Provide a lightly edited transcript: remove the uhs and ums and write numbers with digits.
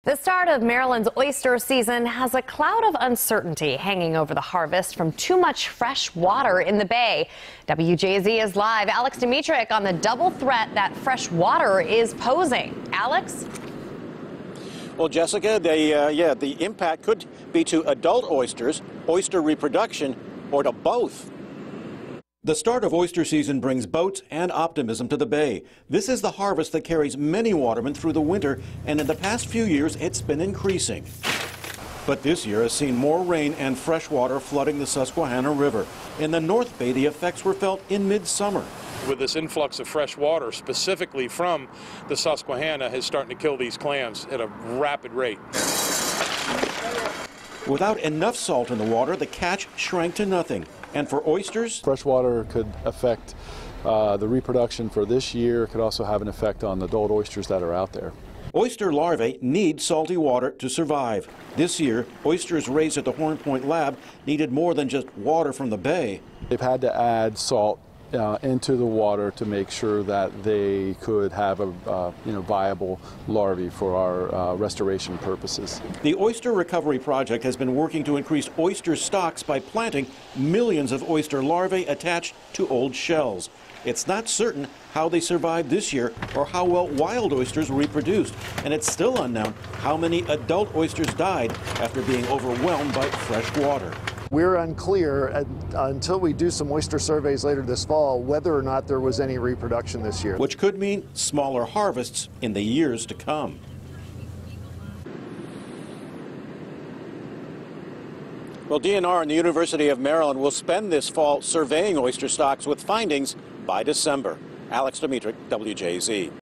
The start of Maryland's oyster season has a cloud of uncertainty hanging over the harvest from too much fresh water in the bay. WJZ is live. Alex Dimitrick on the double threat that fresh water is posing. Alex? Well, Jessica, the impact could be to adult oysters, oyster reproduction, or to both. The start of oyster season brings boats and optimism to the bay. This is the harvest that carries many watermen through the winter, and in the past few years, it's been increasing. But this year has seen more rain and fresh water flooding the Susquehanna River. In the North Bay, the effects were felt in midsummer. With this influx of fresh water, specifically from the Susquehanna, is starting to kill these clams at a rapid rate. Without enough salt in the water, the catch shrank to nothing. And for oysters, fresh water could affect the reproduction for this year. It could also have an effect on the adult oysters that are out there. Oyster larvae need salty water to survive. This year, oysters raised at the Horn Point lab needed more than just water from the bay. They've had to add salt into the water to make sure that they could have a viable larvae for our restoration purposes. The Oyster Recovery Project has been working to increase oyster stocks by planting millions of oyster larvae attached to old shells. It's not certain how they survived this year or how well wild oysters reproduced, and it's still unknown how many adult oysters died after being overwhelmed by fresh water. We're unclear until we do some oyster surveys later this fall whether or not there was any reproduction this year. Which could mean smaller harvests in the years to come. Well, DNR and the University of Maryland will spend this fall surveying oyster stocks with findings by December. Alex Dimitrick, WJZ.